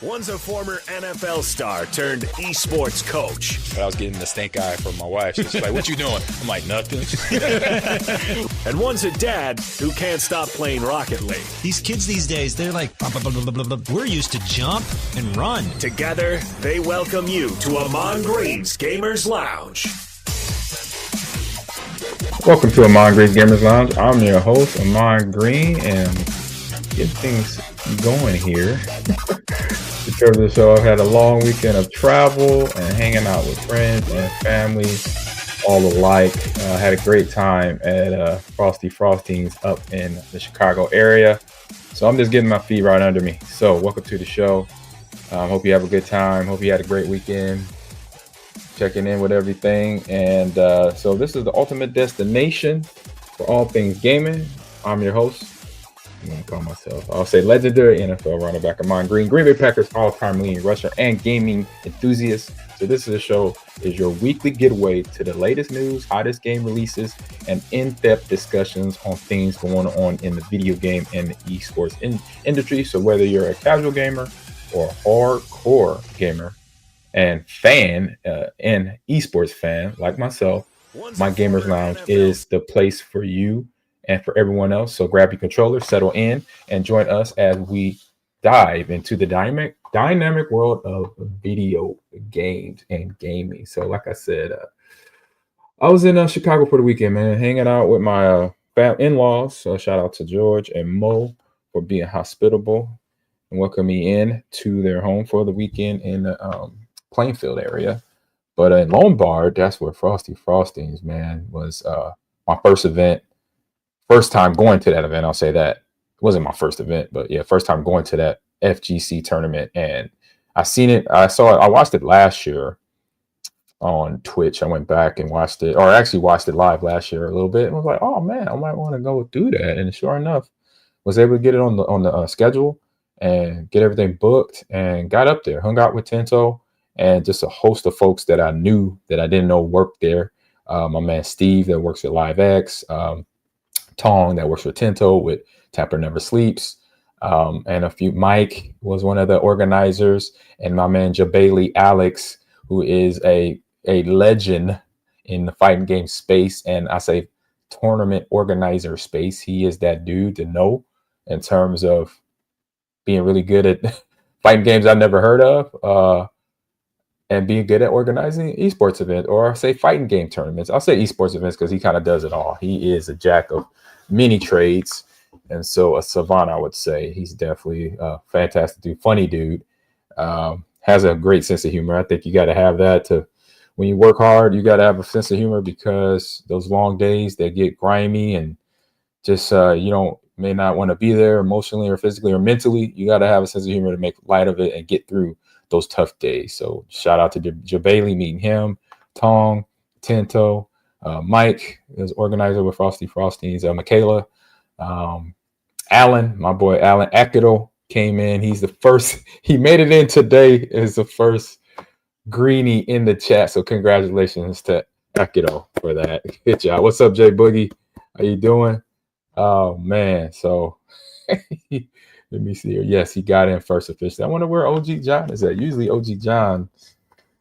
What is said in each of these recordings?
One's a former NFL star turned esports coach. But I was getting the stink eye from my wife. She's like, "What you doing?" I'm like, "Nothing." And one's a dad who can't stop playing Rocket League. These kids these days, they're like, blah, blah, blah, blah, blah, blah. We're used to jump and run. Together, they welcome you to Ahman Green's Gamers Lounge. Welcome to Ahman Green's Gamers Lounge. I'm your host, Ahman Green, and get things going here. The trip of the show, I've had a long weekend of travel and hanging out with friends and family, all alike. Had a great time at Frosty Faustings up in the Chicago area. So I'm just getting my feet right under me. So welcome to the show. Hope you have a good time. Hope you had a great weekend. Checking in with everything. And so this is the ultimate destination for all things gaming. I'm your host. I'm going to call myself, I'll say legendary NFL running back Ahman Green, Green Bay Packers all-time leading rusher and gaming enthusiast. So this is a show is your weekly getaway to the latest news, hottest game releases, and in-depth discussions on things going on in the video game and the esports industry. So whether you're a casual gamer or a hardcore gamer and fan and esports fan like myself, my Gamers Lounge is the place for you and for everyone else. So grab your controller, settle in, and join us as we dive into the dynamic world of video games and gaming. So like I said, I was in Chicago for the weekend, man, hanging out with my in-laws. So shout out to George and Mo for being hospitable and welcoming me in to their home for the weekend in the Plainfield area. But in Lombard, that's where Frosty Faustings, man, was my first event. First time going to that event, I'll say that. It wasn't my first event, but yeah, first time going to that FGC tournament. And I seen it. I watched it last year on Twitch. I went back and watched it, or actually watched it live last year a little bit. And I was like, oh man, I might want to go do that. And sure enough, was able to get it on the schedule and get everything booked and got up there, hung out with Tento and just a host of folks that I knew that I didn't know worked there. My man Steve that works at LiveX, Tong that works with Tento with Tapper Never Sleeps, and a few. Mike was one of the organizers, and my man Jabali Alex, who is a legend in the fighting game space, and I say tournament organizer space. He is that dude to know in terms of being really good at fighting games I've never heard of. and being good at organizing esports events, or say fighting game tournaments. I'll say esports events because he kind of does it all. He is a jack of many trades, and so a savant, I would say. He's definitely a fantastic dude, funny dude. Has a great sense of humor. I think you got to have that to when you work hard. You got to have a sense of humor because those long days they get grimy and just you don't may not want to be there emotionally or physically or mentally. You got to have a sense of humor to make light of it and get through those tough days. So shout out to Jabali, meeting him, Tong, Tinto, Mike is organizer with Frosty Faustings, Michaela, Alan, my boy Alan Akido came in. He's the first. He made it in today. Is the first greenie in the chat. So congratulations to Akido for that. Good job. What's up, Jay Boogie? How you doing? Oh man. So let me see here. Yes, he got in first officially. I wonder where OG John is at. Usually OG John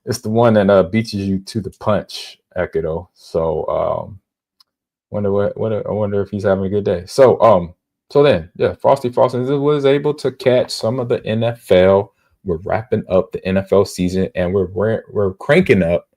is the one that beats you to the punch, Akido. So I wonder if he's having a good day. So then, yeah, Frosty Faustings was able to catch some of the NFL. We're wrapping up the NFL season, and we're cranking up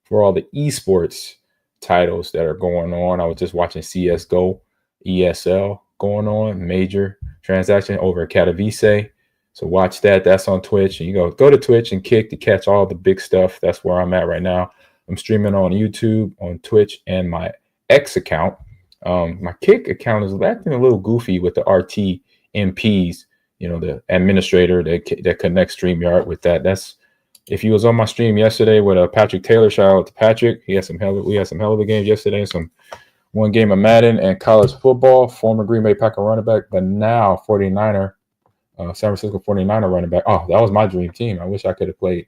for all the esports titles that are going on. I was just watching CS:GO, ESL going on, major transaction over at Katowice. So watch that. That's on Twitch, and you go to Twitch and Kick to catch all the big stuff. That's where I'm at right now. I'm streaming on YouTube, on Twitch, and my X account. My Kick account is acting a little goofy with the RT MPs, the administrator that connects StreamYard with that. That's if you was on my stream yesterday with Patrick Taylor, shout out to Patrick. We had some hell of a games yesterday, one game of Madden and college football, former Green Bay Packer running back, but now 49er, San Francisco 49er running back. Oh, that was my dream team. I wish I could have played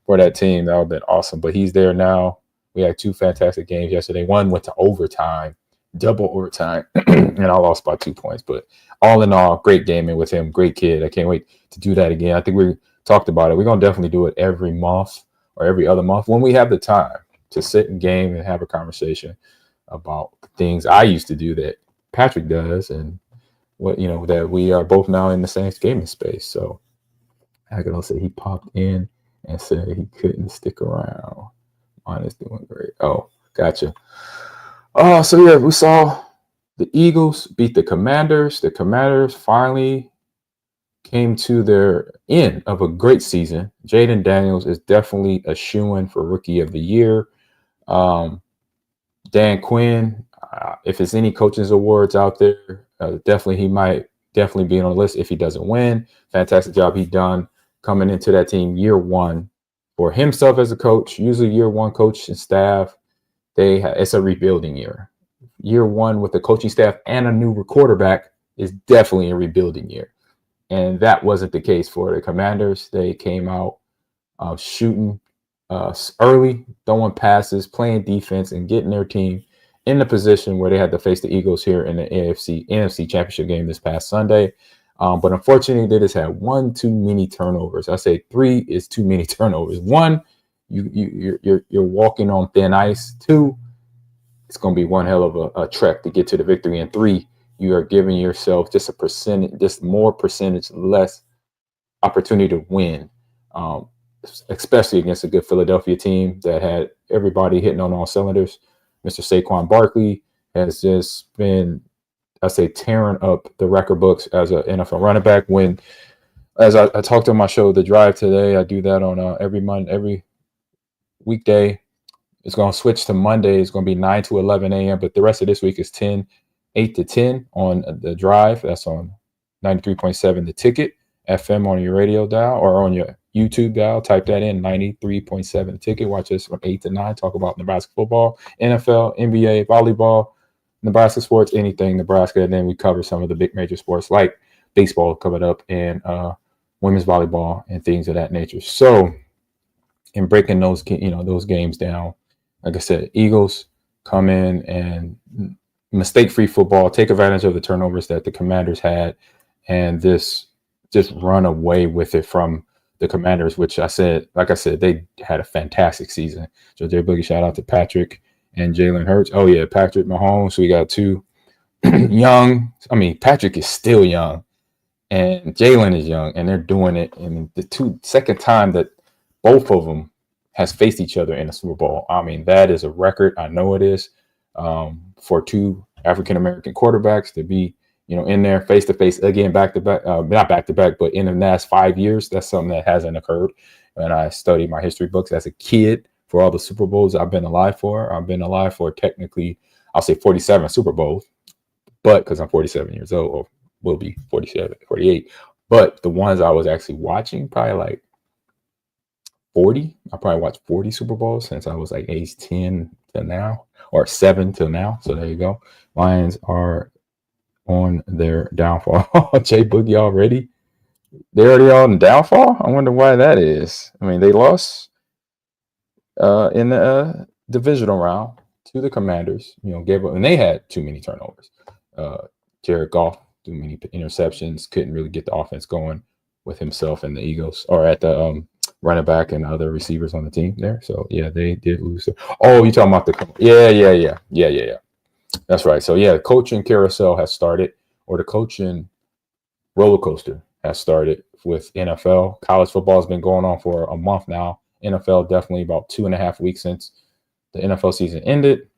for that team. That would have been awesome. But he's there now. We had 2 fantastic games yesterday. One went to overtime. Double overtime, and I lost by 2 points. But all in all, great gaming with him. Great kid. I can't wait to do that again. I think we talked about it. We're going to definitely do it every month or every other month when we have the time to sit and game and have a conversation about the things I used to do that Patrick does and what, that we are both now in the same gaming space. So I could also say he popped in and said he couldn't stick around. Mine is doing great. Oh, gotcha. So yeah, we saw the Eagles beat the Commanders. The Commanders finally came to their end of a great season. Jaden Daniels is definitely a shoo-in for Rookie of the Year. Dan Quinn, if there's any coaches awards out there, he might definitely be on the list if he doesn't win. Fantastic job he done coming into that team year one for himself as a coach. Usually year one coach and staff, it's a rebuilding year. Year one with the coaching staff and a new quarterback is definitely a rebuilding year. And that wasn't the case for the Commanders. They came out shooting early, throwing passes, playing defense, and getting their team in the position where they had to face the Eagles here in the NFC Championship game this past Sunday. But unfortunately, they just had 1 too many turnovers. I say 3 is too many turnovers. 1, you're walking on thin ice. 2, it's going to be one hell of a trek to get to the victory. And 3, you are giving yourself just more percentage less opportunity to win, especially against a good Philadelphia team that had everybody hitting on all cylinders. Mr. Saquon Barkley has just been, I say, tearing up the record books as an NFL running back. As I talked on my show, The Drive today, I do that on every weekday. It's going to switch to Monday. It's going to be 9 to 11 a.m. But the rest of this week is 8 to 10 on The Drive. That's on 93.7 The Ticket FM on your radio dial or on your YouTube dial. Type that in, 93.7 The Ticket. Watch us from 8 to 9. Talk about Nebraska football, NFL, NBA, volleyball, Nebraska sports, anything Nebraska. And then we cover some of the big major sports like baseball coming up and women's volleyball and things of that nature. So in breaking those games down, like I said, Eagles come in and mistake-free football, take advantage of the turnovers that the Commanders had, and just run away with it from the Commanders, which like I said, they had a fantastic season. So Jay Boogie, shout out to Patrick and Jalen Hurts. Oh yeah, Patrick Mahomes. So we got 2 young. I mean, Patrick is still young, and Jalen is young, and they're doing it. And the second time that both of them has faced each other in a Super Bowl. I mean, that is a record. I know it is, for two African-American quarterbacks to be, in there face to face again, back to back, not back to back, but in the last 5 years. That's something that hasn't occurred. And I studied my history books as a kid for all the Super Bowls I've been alive for. I've been alive for technically, I'll say 47 Super Bowls, but because I'm 47 years old, or will be 47, 48. But the ones I was actually watching, probably like 40. I probably watched 40 Super Bowls since I was like age 10 to now, or 7 to now. So there you go. Lions are on their downfall. Jay Boogie already? They're already on downfall? I wonder why that is. I mean, they lost in the divisional round to the Commanders. Gave up, and they had too many turnovers. Jared Goff, too many interceptions, couldn't really get the offense going with himself and the Eagles, or at the running back and other receivers on the team there. So yeah, they did lose. Oh, you talking about yeah. That's right. So yeah, the coaching carousel has started, or the coaching roller coaster has started with NFL. College football has been going on for a month now. NFL definitely about 2.5 weeks since the NFL season ended.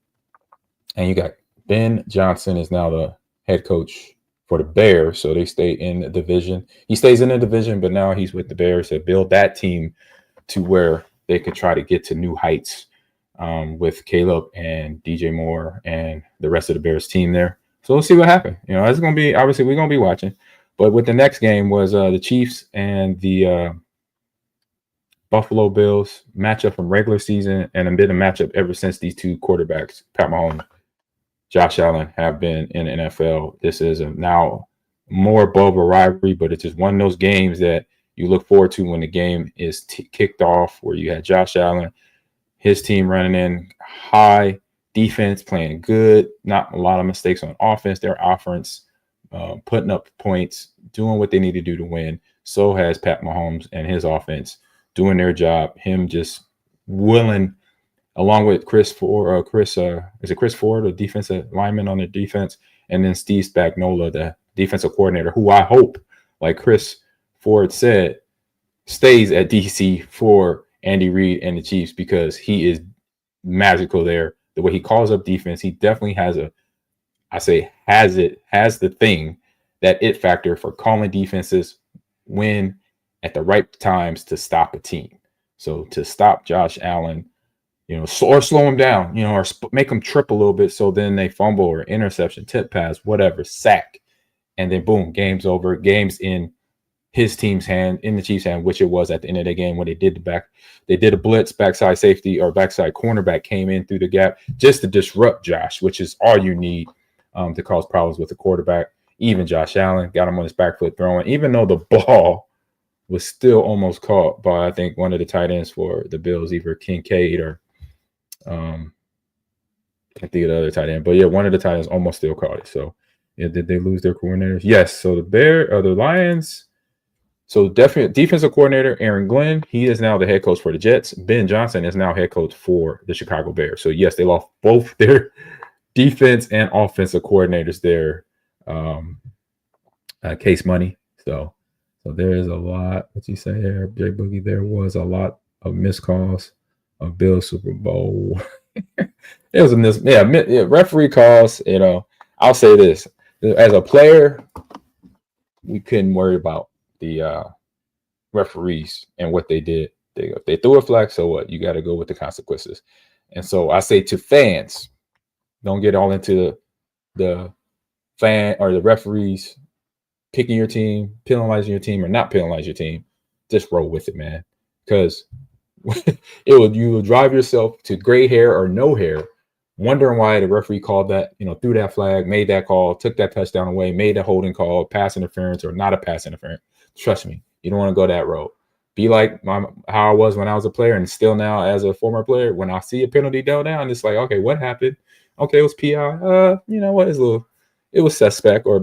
And you got Ben Johnson is now the head coach for the Bears. So they stay in the division. He stays in the division, but now he's with the Bears to build that team to where they could try to get to new heights with Caleb and DJ Moore and the rest of the Bears team there. So we'll see what happens. It's going to be, obviously we're going to be watching. But with the next game was the Chiefs and the Buffalo Bills matchup from regular season, and been a matchup ever since these two quarterbacks, Pat Mahomes, Josh Allen, have been in the NFL. This is now more above a rivalry, but it's just one of those games that you look forward to when the game is kicked off, where you had Josh Allen, his team running in high defense, playing good, not a lot of mistakes on offense. Their offense putting up points, doing what they need to do to win. So has Pat Mahomes and his offense doing their job. Him just willing, along with Chris Ford, the defensive lineman on the defense, and then Steve Spagnuolo, the defensive coordinator, who I hope, like Chris Ford said, stays at DC for Andy Reid and the Chiefs, because he is magical there. The way he calls up defense, he definitely has the thing, that it factor for calling defenses when at the right times to stop a team. So to stop Josh Allen, or slow him down, or make him trip a little bit, so then they fumble or interception, tip pass, whatever, sack, and then boom, game's over. Game's in his team's hand, in the Chiefs' hand, which it was at the end of the game when they did a blitz, backside safety or backside cornerback came in through the gap just to disrupt Josh, which is all you need to cause problems with the quarterback. Even Josh Allen got him on his back foot throwing, even though the ball was still almost caught by, I think, one of the tight ends for the Bills, either Kincaid or I think the other tight end. But yeah, one of the tight ends almost still caught it. So yeah, did they lose their coordinators? Yes. So the Lions. So definitely defensive coordinator Aaron Glenn, he is now the head coach for the Jets. Ben Johnson is now head coach for the Chicago Bears. So yes, they lost both their defense and offensive coordinators there. Case Money. So there is a lot. What you say there, Jay Boogie? There was a lot of missed calls of Bills Super Bowl. It was a referee calls. I'll say this: as a player, we couldn't worry about the referees and what they did. If they threw a flag, so what? You got to go with the consequences. And so I say to fans, don't get all into the fan or the referees picking your team, penalizing your team, or not penalize your team. Just roll with it, man, because you will drive yourself to gray hair or no hair, wondering why the referee called that, threw that flag, made that call, took that touchdown away, made that holding call, pass interference or not a pass interference. Trust me, you don't want to go that road. Be like how I was when I was a player, and still now as a former player. When I see a penalty go down, it's like, okay, what happened? Okay, it was PI. You know what? It was suspect, or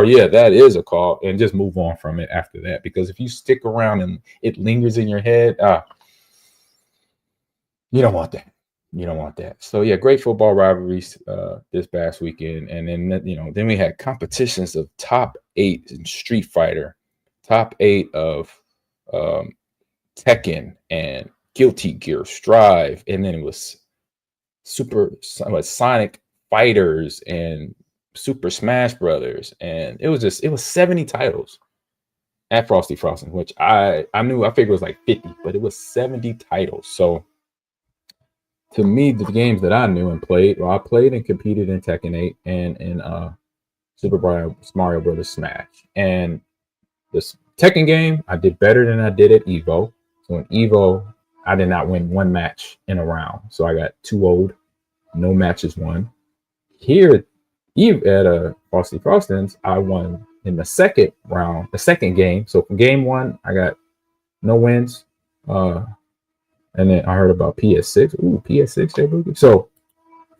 yeah, that is a call, and just move on from it after that. Because if you stick around and it lingers in your head, you don't want that. You don't want that. So yeah, great football rivalries this past weekend, and then we had competitions of top 8 in Street Fighter, top 8 of Tekken, and Guilty Gear Strive, and then it was Sonic Fighters and Super Smash Brothers, and it was 70 titles at Frosty Faustings, which I figured it was like 50, but it was 70 titles. So to me, the games that I knew and played, well, I played and competed in Tekken 8 and in Super Mario Brothers Smash. And this Tekken game, I did better than I did at Evo. So in Evo, I did not win one match in a round. So I got too old, no matches won. Here at Frosty Faustings, I won in the second round, the second game. So from game one, I got no wins. And then I heard about PS6. Ooh, PS6, Jay Boogie. So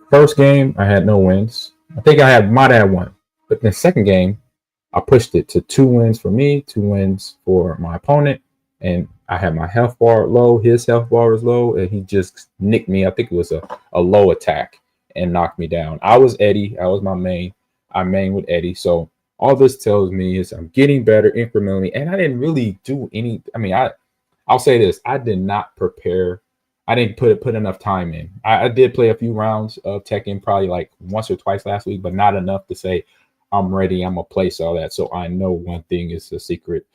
first game, I had no wins. I think might have one. But the second game, I pushed it to 2 wins for me, 2 wins for my opponent. And I had my health bar low. His health bar was low. And he just nicked me. I think it was a low attack and knocked me down. I was Eddie. I was my main. I main with Eddie. So all this tells me is I'm getting better incrementally. And I didn't really do any. I mean, I'll say this. I did not prepare. I didn't put enough time in. I did play a few rounds of Tekken, probably like once or twice last week, but not enough to say I'm ready. I'm going to place all that. So I know one thing is the secret.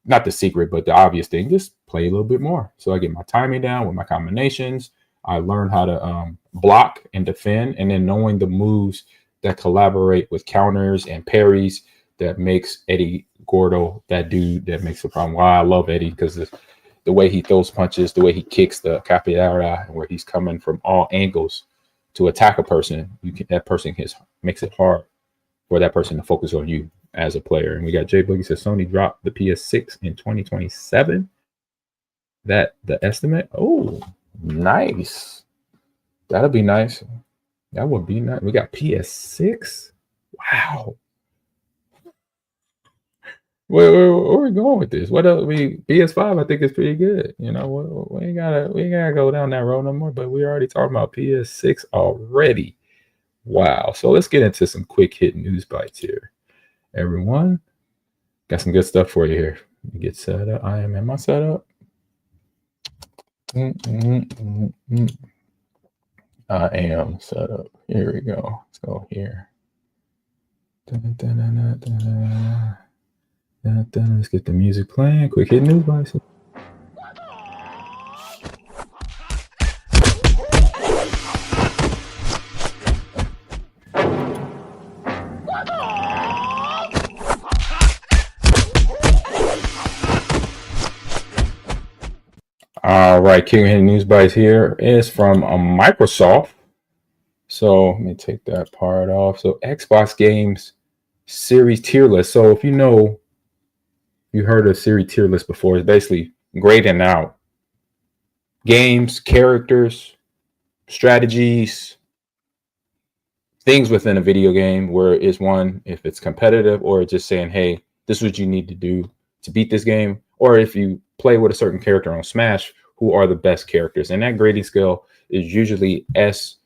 Not the secret, but the obvious thing. Just play a little bit more. So I get my timing down with my combinations. I learn how to block and defend. And then knowing the moves that collaborate with counters and parries that makes Eddie Gordo that dude that makes the problem. Why I love Eddie, because the way he throws punches, the way he kicks the capoeira, where he's coming from all angles to attack a person, that person makes it hard for that person to focus on you as a player. And we got Jay Boogie says Sony dropped the PS6 in 2027. That the estimate? Oh, nice. That'll be nice. That would be nice. We got PS6. Wow. Where are we going with this? What else? PS5, I think is pretty good. You know, we ain't gotta go down that road no more. But we already talking about PS6 already. Wow. So let's get into some quick hit news bites here. Everyone, got some good stuff for you here. Get set up. I am in my setup. I am set up. Here we go. Let's go here. Let's get the music playing. Quick hit news bites. All right, King Hit News Bites here is from Microsoft. So let me take that part off. So Xbox games series tier list. So if you heard of series tier list before, it's basically grading out games, characters, strategies, things within a video game where it's one, if it's competitive, or just saying, hey, this is what you need to do to beat this game. Or if you play with a certain character on Smash, who are the best characters. And that grading scale is usually S,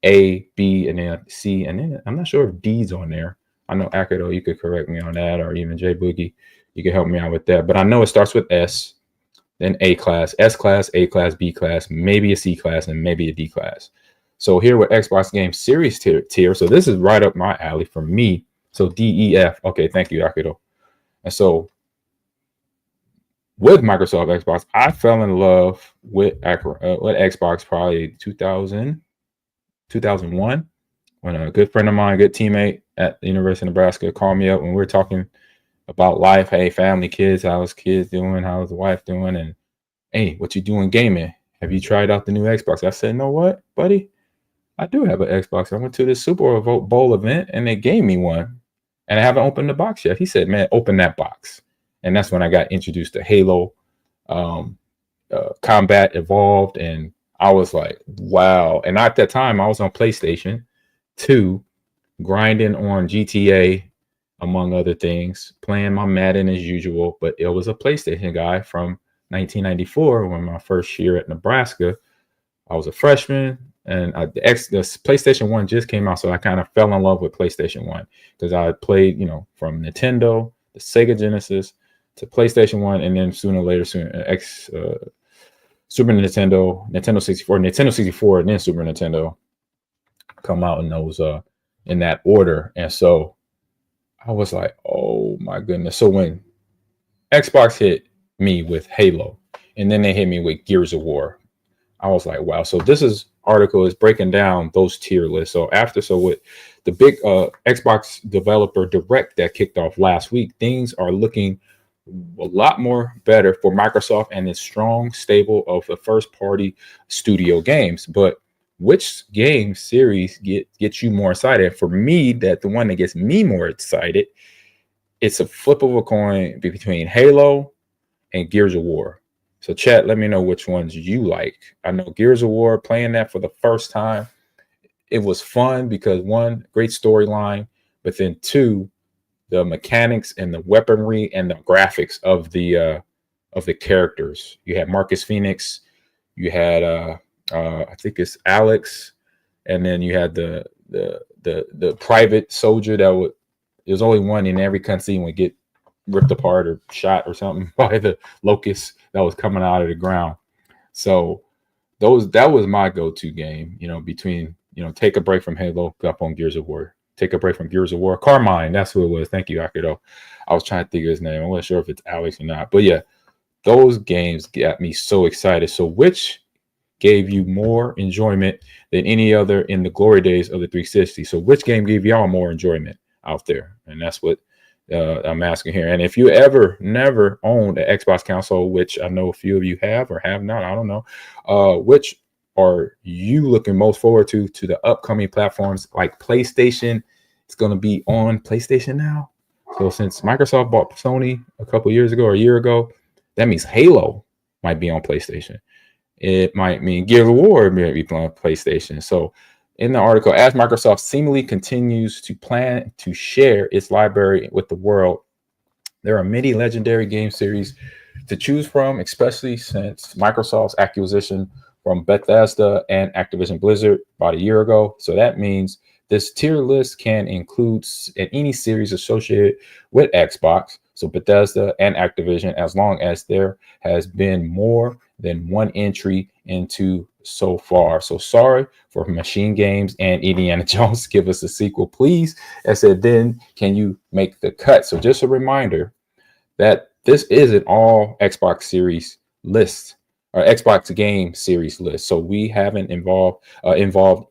A, B, and then C. And then I'm not sure if D's on there. I know Akato, you could correct me on that, or even J Boogie, you can help me out with that. But I know it starts with S, then A class, S class, A class, B class, maybe a C class, and maybe a D class. So here with Xbox Game Series tier, so this is right up my alley for me. So D, E, F. Okay, thank you, Akato. And so with Microsoft Xbox, I fell in love with Xbox probably 2001, when a good friend of mine, good teammate at the University of Nebraska, called me up when we were talking about life. Hey, family, kids, how's kids doing? How's the wife doing? And hey, what you doing gaming? Have you tried out the new Xbox? I said, know what, buddy? I do have an Xbox. I went to this Super Bowl event and they gave me one, and I haven't opened the box yet. He said, man, open that box. And that's when I got introduced to Halo, Combat Evolved, and I was like, wow. And at that time, I was on PlayStation 2, grinding on GTA, among other things, playing my Madden as usual. But it was a PlayStation guy from 1994, when my first year at Nebraska. I was a freshman, and the PlayStation 1 just came out, so I kind of fell in love with PlayStation 1 because I played, from Nintendo, the Sega Genesis, to PlayStation 1, and then sooner or later, Super Nintendo, Nintendo 64, Nintendo 64, and then Super Nintendo come out in those in that order. And so I was like, oh my goodness. So when Xbox hit me with Halo, and then they hit me with Gears of War, I was like, wow. So this article is breaking down those tier lists. So with the big Xbox developer direct that kicked off last week, things are looking a lot more better for Microsoft and its strong stable of the first party studio games. But which game series gets you more excited? For me, the one that gets me more excited, it's a flip of a coin between Halo and Gears of War. So chat, let me know which ones you like. I know Gears of War, playing that for the first time, it was fun because one, great storyline, but then two, the mechanics and the weaponry and the graphics of the characters. You had Marcus Phoenix, you had I think it's Alex, and then you had the private soldier there's only one in every cutscene would get ripped apart or shot or something by the locust that was coming out of the ground. So that was my go-to game, between, take a break from Halo, up on Gears of War. Take a break from Gears of War. Carmine, that's who it was. Thank you, Akido. I was trying to think of his name. I wasn't sure if it's Alex or not. But yeah, those games got me so excited. So which gave you more enjoyment than any other in the glory days of the 360? So which game gave y'all more enjoyment out there? And that's what I'm asking here. And if you ever never owned an Xbox console, which I know a few of you have or have not, I don't know, which are you looking most forward to the upcoming platforms like PlayStation? It's going to be on PlayStation now. So since Microsoft bought Sony a couple years ago or a year ago, that means Halo might be on PlayStation. It might mean Gears of War might be on PlayStation. So in the article, as Microsoft seemingly continues to plan to share its library with the world, there are many legendary game series to choose from, especially since Microsoft's acquisition from Bethesda and Activision Blizzard about a year ago. So that means this tier list can include any series associated with Xbox, so Bethesda and Activision, as long as there has been more than one entry into so far. So sorry for Machine Games and Indiana Jones. Give us a sequel, please. I said, then can you make the cut? So just a reminder that this is an all Xbox series list, or Xbox game series list. So we haven't involved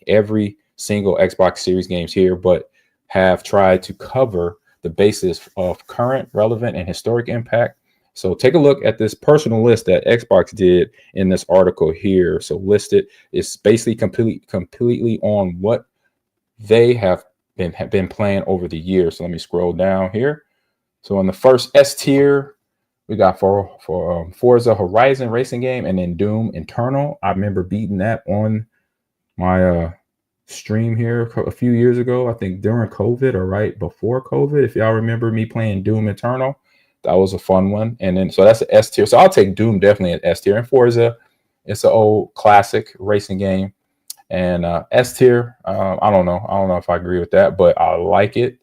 every single Xbox series games here, but have tried to cover the basis of current, relevant, and historic impact. So take a look at this personal list that Xbox did in this article here. So listed is basically completely on what they have been playing over the years. So let me scroll down here. So on the first S tier, we got for Forza Horizon racing game, and then Doom Eternal. I remember beating that on my stream here a few years ago. I think during COVID or right before COVID. If y'all remember me playing Doom Eternal, that was a fun one. And then so that's an S tier. So I'll take Doom definitely at S tier. And Forza, it's an old classic racing game. And S tier, I don't know if I agree with that, but I like it.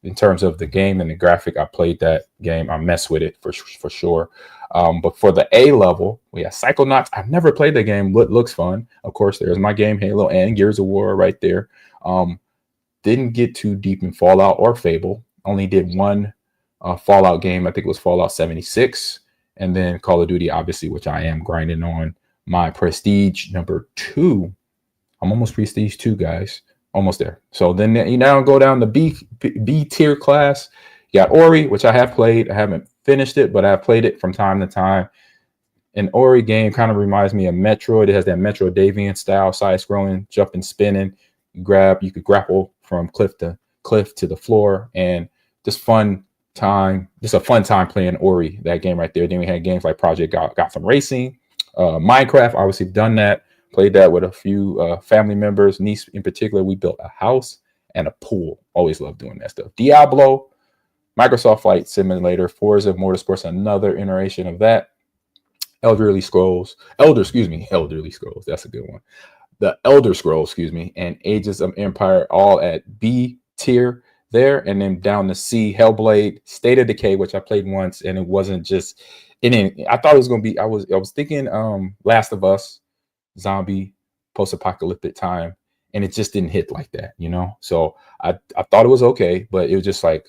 In terms of the game and the graphic, I played that game. I mess with it for sure. But for the A level, we have Psychonauts. I've never played the game. Looks fun. Of course, there's my game Halo and Gears of War right there. Didn't get too deep in Fallout or Fable. Only did one Fallout game. I think it was Fallout 76. And then Call of Duty, obviously, which I am grinding on my Prestige number 2. I'm almost Prestige 2, guys. Almost there. So then you now go down the B tier class. You got Ori, which I have played. I haven't finished it, but I've played it from time to time. An Ori game kind of reminds me of Metroid. It has that Metroidvania style, side-scrolling, jumping, spinning. You could grapple from cliff to the floor, and just a fun time playing Ori, that game right there. Then we had games like Project Gotham Racing, Minecraft. Obviously done that. Played that with a few family members, niece in particular. We built a house and a pool. Always love doing that stuff. Diablo, Microsoft Flight Simulator, Forza Motorsports, another iteration of that. Elder Scrolls. That's a good one. The Elder Scrolls, and Ages of Empire, all at B tier. there, and then down to C, Hellblade, State of Decay, which I played once, and it wasn't just. And then I thought it was gonna be. I was thinking Last of Us, zombie, post-apocalyptic time, and it just didn't hit like that, you know. So I thought it was okay, but it was just like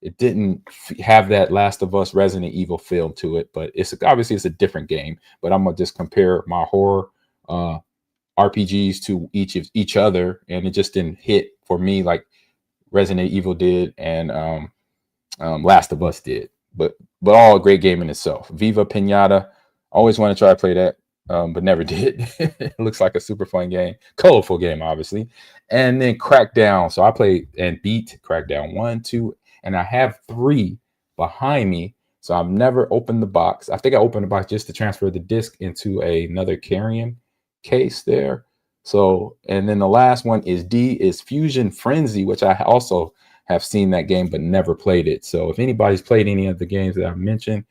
it didn't have that Last of Us, Resident Evil feel to it. But it's obviously it's a different game. But I'm gonna just compare my horror RPGs to each other, and it just didn't hit for me like Resident Evil did and Last of Us did. But all a great game in itself. Viva Pinata, always want to try to play that, but never did. It looks like a super fun game, colorful game, obviously. And then Crackdown. So I played and beat Crackdown 1, 2, and I have 3 behind me. So I've never opened the box. I think I opened the box just to transfer the disc into another carrying case there. So, and then the last one is D, is Fusion Frenzy, which I also have seen that game but never played it. So if anybody's played any of the games that I've mentioned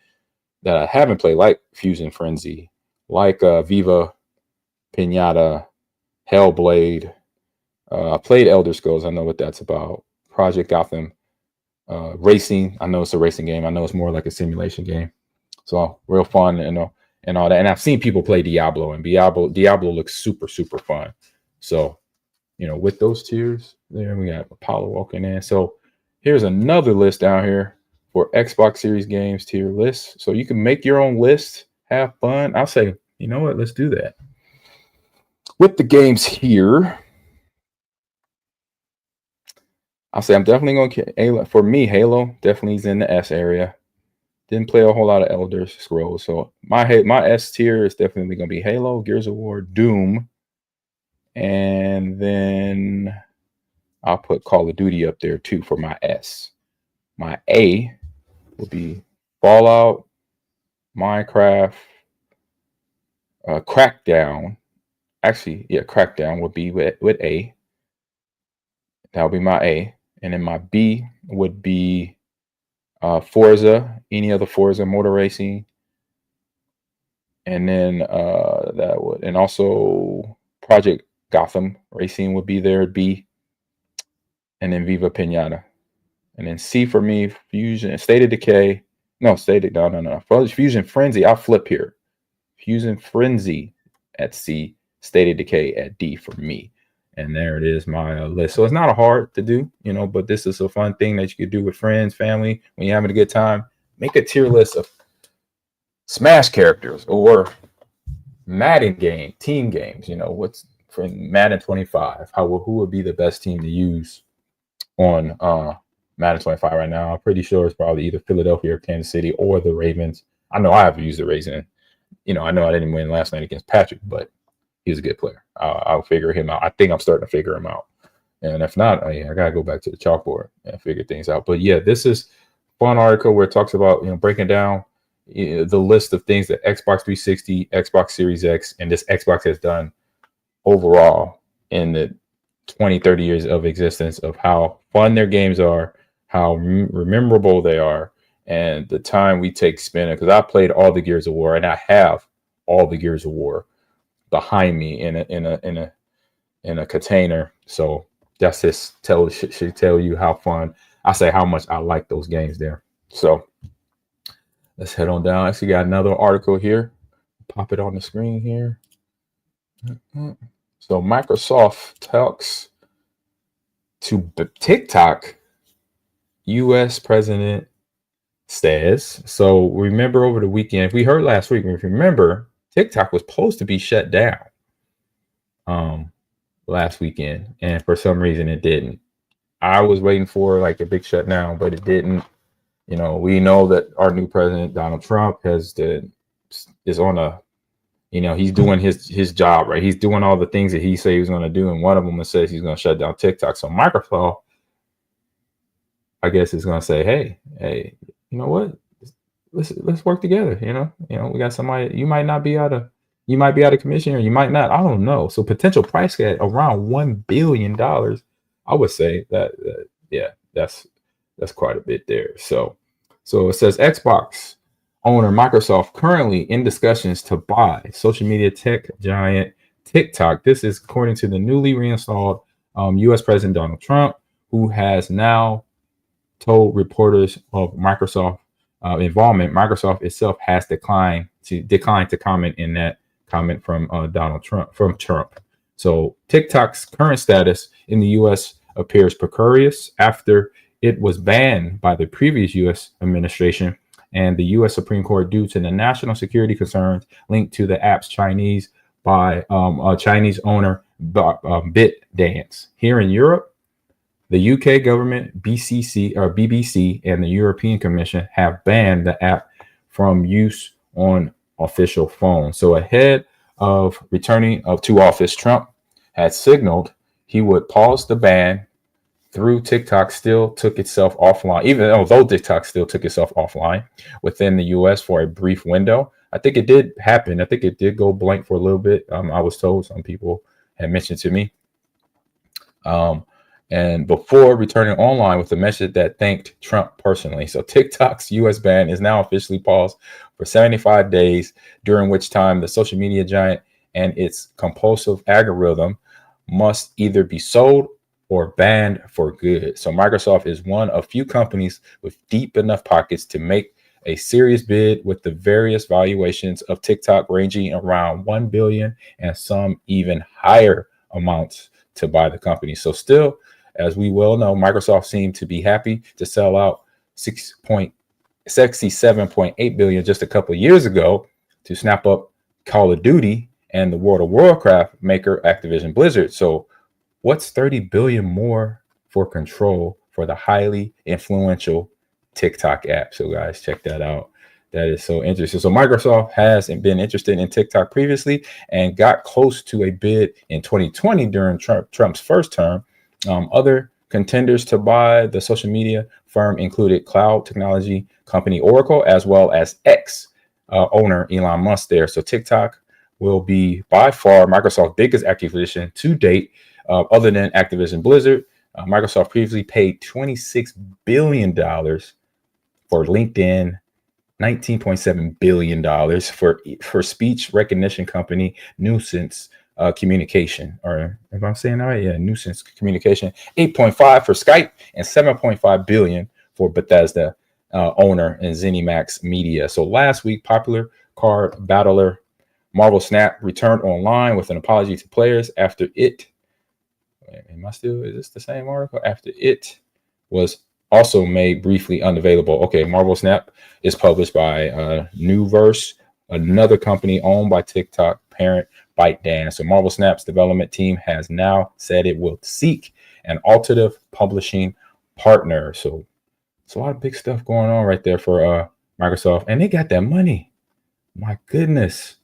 that I haven't played, like Fusion Frenzy, like Viva Pinata, Hellblade, I played Elder Scrolls, I know what that's about. Project Gotham, Racing, I know it's a racing game. I know it's more like a simulation game. So real fun and all that. And I've seen people play Diablo, and Diablo looks super, super fun. So, you know, with those tiers there, we got Apollo walking in. So here's another list down here for Xbox Series games tier list. So you can make your own list, have fun. I'll say, you know what, let's do that. With the games here, I'll say I'm definitely going to, for me, Halo definitely is in the S area. Didn't play a whole lot of Elder Scrolls. So my S tier is definitely going to be Halo, Gears of War, Doom. And then I'll put Call of Duty up there too for my S. My A will be Fallout, Minecraft, Crackdown. Actually, yeah, Crackdown would be with A. That would be my A. And then my B would be Forza, any other Forza motor racing. And then that would, and also Project Gotham Racing would be there at B. And then Viva Pinata. And then C for me, Fusion, State of Decay. No. Fusion Frenzy, I'll flip here. Fusion Frenzy at C, State of Decay at D for me. And there it is, my list. So it's not hard to do, you know, but this is a fun thing that you could do with friends, family, when you're having a good time. Make a tier list of Smash characters or Madden team games. You know, what's for Madden 25? Who would be the best team to use on Madden 25 right now? I'm pretty sure it's probably either Philadelphia or Kansas City or the Ravens. I know I have used the Ravens. You know, I know I didn't win last night against Patrick, but he's a good player. I'll figure him out. I think I'm starting to figure him out. And if not, I got to go back to the chalkboard and figure things out. But yeah, this is a fun article where it talks about, you know, breaking down the list of things that Xbox 360, Xbox Series X, and this Xbox has done overall in the 20, 30 years of existence, of how fun their games are, how memorable they are, and the time we take spinning. Because I played all the Gears of War, and I have all the Gears of War behind me in a container. So that's just should tell you how fun. I say how much I like those games there. So let's head on down. Actually got another article here. Pop it on the screen here. So Microsoft talks to TikTok. U.S. president says. So remember over the weekend, we heard last week, if you remember, TikTok was supposed to be shut down last weekend, and for some reason it didn't. I was waiting for like a big shutdown, but it didn't. You know, we know that our new president, Donald Trump, is on a, you know, he's doing his job, right? He's doing all the things that he said he was going to do, and one of them says he's going to shut down TikTok. So Microsoft, I guess, is going to say, hey, you know what? Let's work together. You know, we got somebody. You might be out of commission, or you might not. I don't know. So potential price at around $1 billion. I would say that yeah, that's quite a bit there. So it says Xbox owner Microsoft currently in discussions to buy social media tech giant TikTok. This is according to the newly reinstalled U.S. President Donald Trump, who has now told reporters of Microsoft involvement. Microsoft itself has declined to comment in that comment from Trump. So TikTok's current status in the U.S. appears precarious after it was banned by the previous U.S. administration and the U.S. Supreme Court due to the national security concerns linked to the app's Chinese owner BitDance. Here in Europe, the UK government, BBC, and the European Commission have banned the app from use on official phones. So ahead of returning to office, Trump had signaled he would pause the ban through TikTok still took itself offline, even although TikTok still took itself offline within the US for a brief window. I think it did happen. I think it did go blank for a little bit. I was told, some people had mentioned to me. And before returning online with a message that thanked Trump personally. So TikTok's US ban is now officially paused for 75 days, during which time the social media giant and its compulsive algorithm must either be sold or banned for good. So Microsoft is one of few companies with deep enough pockets to make a serious bid, with the various valuations of TikTok ranging around 1 billion and some even higher amounts to buy the company. So still, as we well know, Microsoft seemed to be happy to sell out 67.8 billion just a couple of years ago to snap up Call of Duty and the World of Warcraft maker Activision Blizzard. So what's 30 billion more for control for the highly influential TikTok app? So guys, check that out. That is so interesting. So Microsoft has been interested in TikTok previously and got close to a bid in 2020 during Trump's first term. Other contenders to buy the social media firm included cloud technology company Oracle, as well as X owner Elon Musk there. So TikTok will be by far Microsoft's biggest acquisition to date, other than Activision Blizzard. Microsoft previously paid $26 billion for LinkedIn, $19.7 billion for speech recognition company Nuance Communication, or if I'm saying that right, yeah, Nuance Communication, 8.5 for Skype, and 7.5 billion for Bethesda owner and ZeniMax Media. So last week, popular card battler Marvel Snap returned online with an apology to players after it. Is this the same article? After it was also made briefly unavailable. Okay, Marvel Snap is published by Newverse, another company owned by TikTok parent ByteDance. So Marvel Snap's development team has now said it will seek an alternative publishing partner. So it's a lot of big stuff going on right there for Microsoft, and they got that money. My goodness.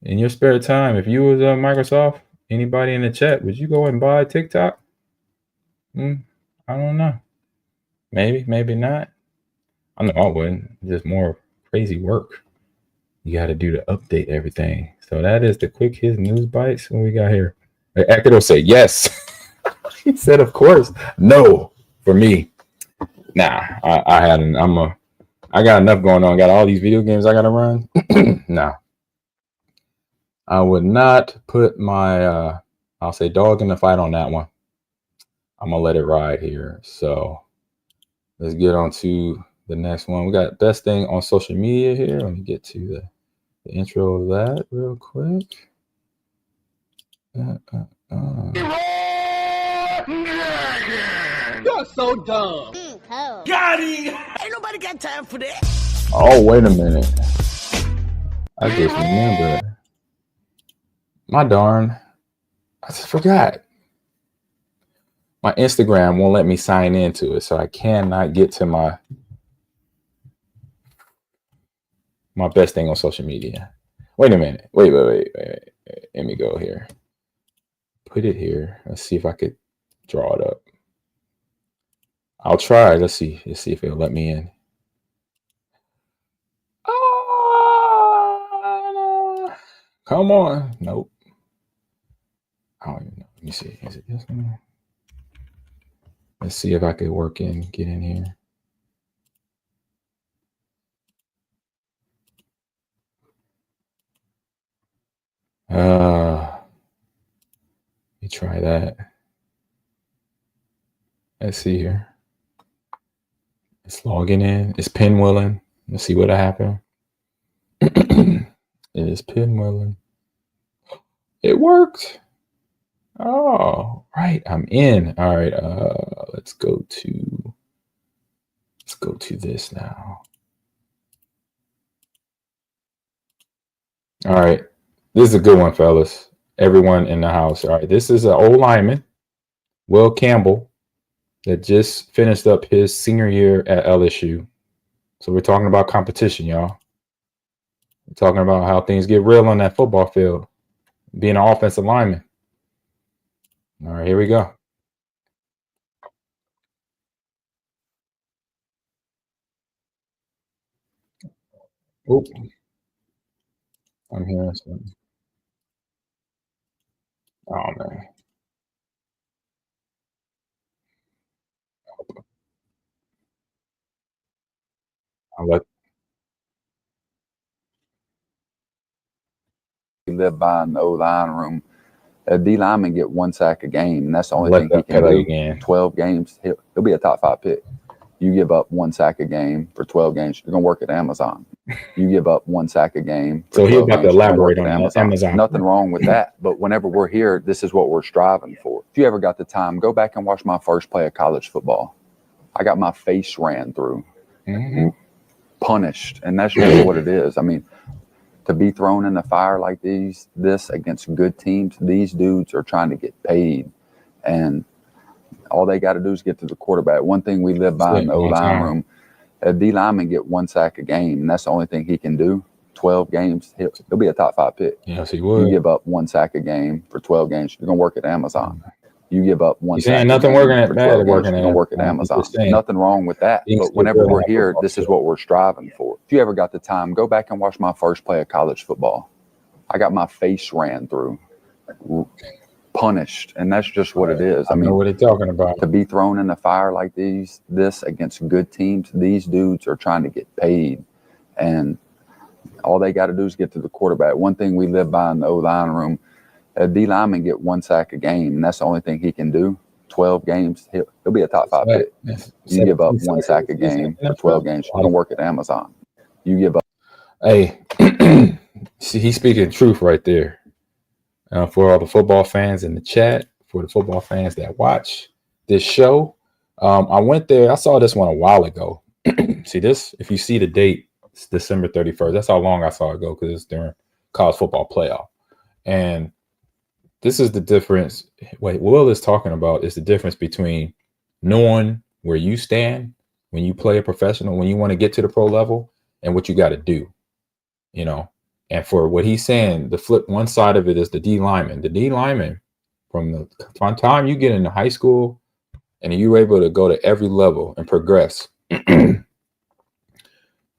In your spare time, if you was Microsoft, anybody in the chat, would you go and buy TikTok? I don't know. Maybe not. I know I wouldn't. Just more crazy work you got to do to update everything. So that is the quick hits news bites. What we got here? Akido say yes. He said, of course. No, for me. Nah, I got enough going on. Got all these video games I got to run. Nah. I would not put my, I'll say dog in the fight on that one. I'm going to let it ride here. So let's get on to the next one. We got best thing on social media here. Let me get to the intro of that real quick. You're so dumb. Got him! Ain't nobody got time for that. Oh, wait a minute. I just remembered. My darn, I just forgot. My Instagram won't let me sign into it, so I cannot get to my best thing on social media. Wait a minute. Wait. Let me go here. Put it here. Let's see if I could draw it up. I'll try. Let's see if it'll let me in. Come on. Nope. I don't even know. Let me see. Is it this one? Let's see if I could get in here. Let me try that. Let's see here. It's logging in. It's pinwheeling. Let's see what happened. It is pinwheeling. It worked. Oh, right. I'm in. All right. Let's go to this now. All right. This is a good one, fellas. Everyone in the house. All right. This is an old lineman, Will Campbell, that just finished up his senior year at LSU. So we're talking about competition, y'all. We're talking about how things get real on that football field, being an offensive lineman. All right, here we go. Oop. I'm hearing something. Oh, man. I'll let We live by in the O-line room. A D lineman get 1 sack a game, and that's the only thing he can do. Again. 12 games, he'll be a top 5 pick. You give up 1 sack a game for 12 games, you're gonna work at Amazon. You give up 1 sack a game. So he's about to elaborate on Amazon. Nothing wrong with that, but whenever we're here, this is what we're striving for. If you ever got the time, go back and watch my first play of college football. I got my face ran through, punished, and that's just what it is. I mean, to be thrown in the fire like this against good teams, these dudes are trying to get paid, and all they got to do is get to the quarterback. One thing we live by in the O-line room, a D lineman get 1 sack a game, and that's the only thing he can do. 12 games, he'll be a top 5 pick. Yes, he would. You give up 1 sack a game for 12 games, you're gonna work at Amazon. You give up 1 sack. Saying nothing working at bad, you're gonna work at Amazon. Nothing wrong with that. But whenever we're here, this is what we're striving for. If you ever got the time, go back and watch my first play of college football. I got my face ran through, punished, and that's just what it is. I mean, what are they talking about? To be thrown in the fire like this against good teams, these dudes are trying to get paid, and all they got to do is get to the quarterback. One thing we live by in the O-line room, a D lineman get 1 sack a game, and that's the only thing he can do. 12 games, he'll be a top 5 pick. You give up 1 sack a game for 12 games, you're gonna work at Amazon. You give up. Hey, see, he's speaking truth right there. For all the football fans in the chat, for the football fans that watch this show, I went there. I saw this one a while ago. See this? If you see the date, it's December 31st. That's how long I saw it go, because it's during college football playoff. And this is the difference. What Will is talking about is the difference between knowing where you stand when you play a professional, when you want to get to the pro level, and what you got to do, you know. And for what he's saying, the flip one side of it is the D lineman. The D lineman, from the time you get into high school and you're able to go to every level and progress,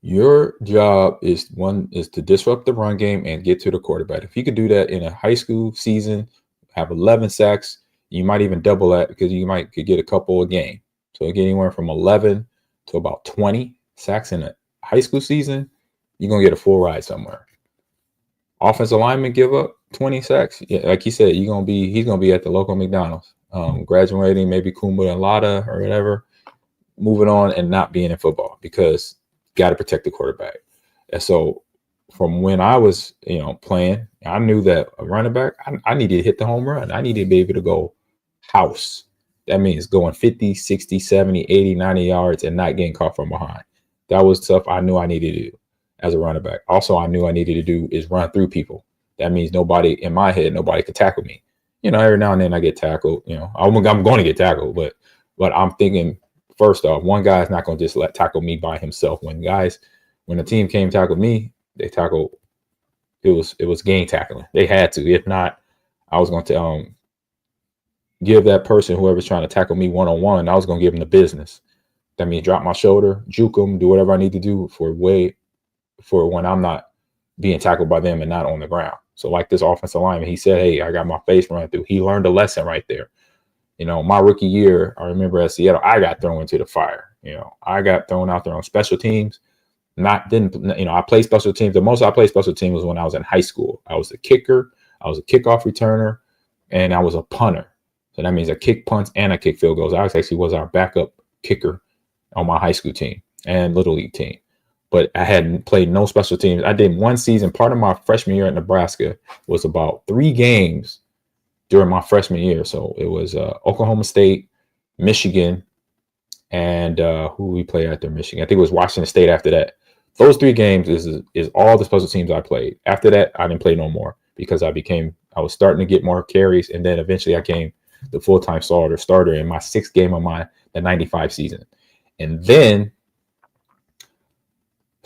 your job is to disrupt the run game and get to the quarterback. If you could do that in a high school season, have 11 sacks, you might even double that, because you could get a couple a game. So get anywhere from 11 to about 20 sacks in a high school season, you're going to get a full ride somewhere. Offensive lineman give up 20 sacks. Yeah, like he said, he's going to be at the local McDonald's, graduating maybe cum laude or whatever, moving on and not being in football, because got to protect the quarterback. And so from when I was, playing, I knew that a running back, I needed to hit the home run. I needed to be able to go house. That means going 50, 60, 70, 80, 90 yards and not getting caught from behind. That was stuff I knew I needed to do as a running back. Also, I knew I needed to do is run through people. That means nobody could tackle me. Every now and then I get tackled. I'm going to get tackled, but I'm thinking, first off, one guy's not going to just tackle me by himself. When the team came tackle me, they tackled. It was gang tackling. They had to. If not, I was going to give that person, whoever's trying to tackle me one-on-one, I was going to give them the business. That means drop my shoulder, juke them, do whatever I need to do for when I'm not being tackled by them and not on the ground. So like this offensive lineman, he said, hey, I got my face run through. He learned a lesson right there. My rookie year, I remember at Seattle, I got thrown into the fire. I got thrown out there on special teams. I played special teams. The most I played special teams was when I was in high school. I was a kicker, I was a kickoff returner, and I was a punter. So that means I kick punts and I kick field goals. I actually was our backup kicker on my high school team and little league team. But I hadn't played no special teams. I did one season. Part of my freshman year at Nebraska was about 3 games during my freshman year. So it was Oklahoma State, Michigan, and who we play after Michigan? I think it was Washington State after that. Those 3 games is all the special teams I played. After that, I didn't play no more because I was starting to get more carries, and then eventually I came the full-time starter in my 6th game of the 95 season. And then,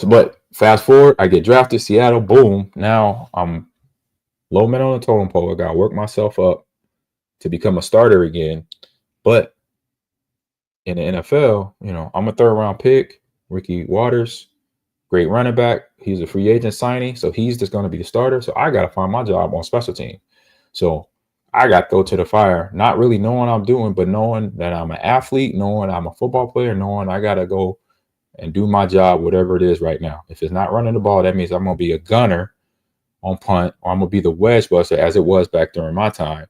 but fast forward, I get drafted, Seattle, boom. Now I'm low man on the totem pole. I got to work myself up to become a starter again. But in the NFL, I'm a 3rd-round pick, Ricky Waters, great running back. He's a free agent signing, so he's just going to be the starter. So I got to find my job on special team. So I got to go to the fire, not really knowing what I'm doing, but knowing that I'm an athlete, knowing I'm a football player, knowing I got to go and do my job, whatever it is right now. If it's not running the ball, that means I'm going to be a gunner on punt, or I'm going to be the wedge buster as it was back during my time,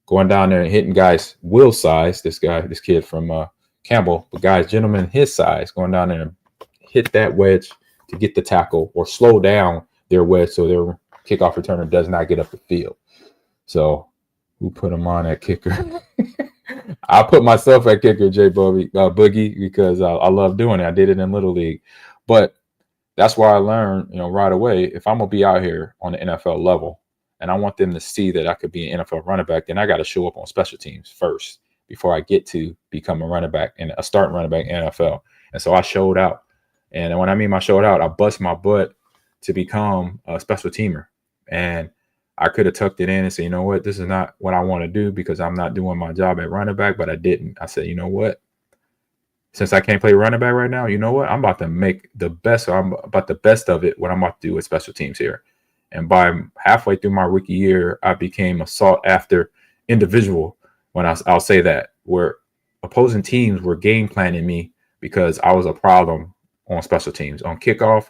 going down there and hitting guys Will size, this kid from Campbell, the guy's gentleman his size, going down there and hit that wedge to get the tackle or slow down their wedge so their kickoff returner does not get up the field. So who put him on at kicker? I put myself at kicker, Boogie, because I love doing it. I did it in Little League. But that's why I learned, right away, if I'm going to be out here on the NFL level and I want them to see that I could be an NFL running back, then I got to show up on special teams first before I get to become a running back and a starting running back in NFL. And so I showed out. And when I mean I showed out, I bust my butt to become a special teamer. And I could have tucked it in and said, you know what, this is not what I want to do because I'm not doing my job at running back, but I didn't. I said, you know what, since I can't play running back right now, you know what, I'm about to make the best, or I'm about the best of it, what I'm about to do with special teams here. And by halfway through my rookie year, I became a sought after individual. When I'll say that, where opposing teams were game planning me because I was a problem on special teams, on kickoff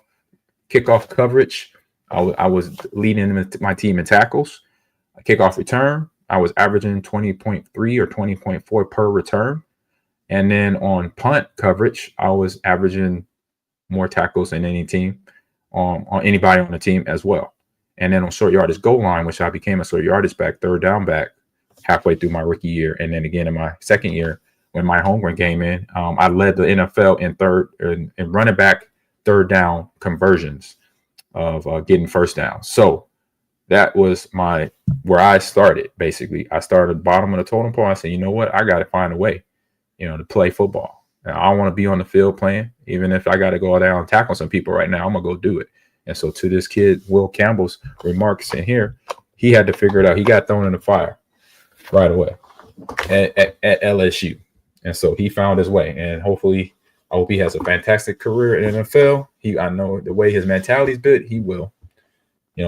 coverage. I was leading my team in tackles. Kickoff return, I was averaging 20.3 or 20.4 per return. And then on punt coverage, I was averaging more tackles than any team, on anybody on the team as well. And then on short yardage goal line, which I became a short yardage back, 3rd down back, halfway through my rookie year. And then again in my 2nd year, when my homegrown came in, I led the NFL in running back 3rd down conversions of getting 1st down. So that was where I started. Basically, I started bottom of the totem pole. I said, you know what, I got to find a way, to play football. Now, I want to be on the field playing, even if I got to go down and tackle some people right now. I'm gonna go do it. And so, to this kid, Will Campbell's remarks in here, he had to figure it out. He got thrown in the fire right away at LSU, and so he found his way. And hopefully, I hope he has a fantastic career in NFL. I know the way his mentality's built, he will.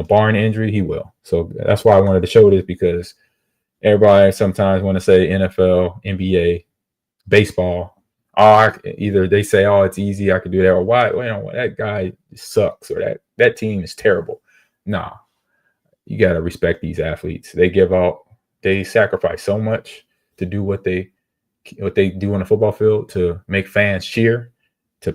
Barring injury, he will. So that's why I wanted to show this, because everybody sometimes want to say NFL, NBA, baseball. Either they say, "Oh, it's easy, I can do that," or "Why? That guy sucks," or that team is terrible. Nah, you gotta respect these athletes. They sacrifice so much to do what they do on the football field to make fans cheer, to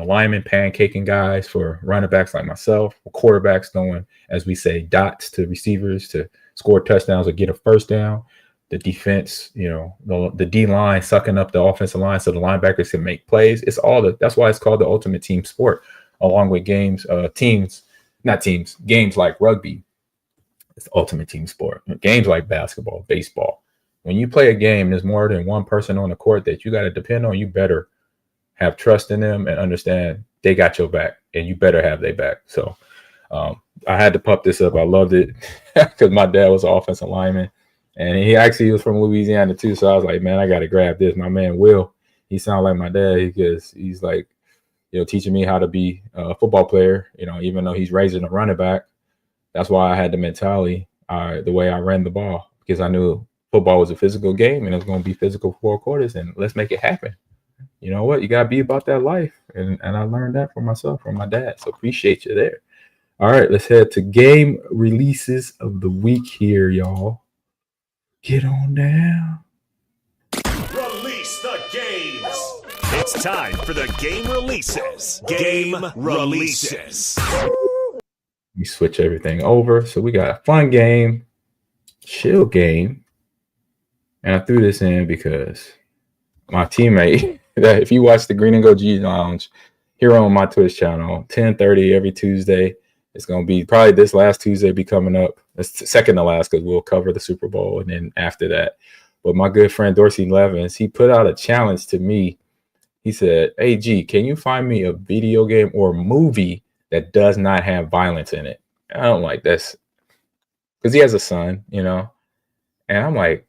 linemen pancaking guys for running backs like myself, quarterbacks throwing, as we say, dots to receivers to score touchdowns or get a 1st down. The defense, the D line sucking up the offensive line so the linebackers can make plays. That's why it's called the ultimate team sport, along with games like rugby. It's the ultimate team sport. Games like basketball, baseball. When you play a game, there's more than one person on the court that you got to depend on. You better have trust in them and understand they got your back, and you better have their back. So I had to pump this up. I loved it because my dad was an offensive lineman, and he was from Louisiana too. So I was like, man, I got to grab this. My man Will, he sounds like my dad because he's like, teaching me how to be a football player. Even though he's raising a running back, that's why I had the mentality, the way I ran the ball, because I knew football was a physical game and it was going to be physical 4 quarters, and let's make it happen. You know what? You got to be about that life. And I learned that from myself, from my dad. So appreciate you there. All right, let's head to game releases of the week here, y'all. Get on down. Release the games. It's time for the game releases. Game releases. We switch everything over. So we got a fun game, chill game. And I threw this in because my teammate, if you watch the Green and Go G Lounge here on my Twitch channel, 10:30 every Tuesday. It's going to be probably this last Tuesday be coming up. It's second to last because we'll cover the Super Bowl and then after that. But my good friend Dorsey Levins, he put out a challenge to me. He said, "Hey, G, can you find me a video game or movie that does not have violence in it?" I don't like this because he has a son, you know. And I'm like,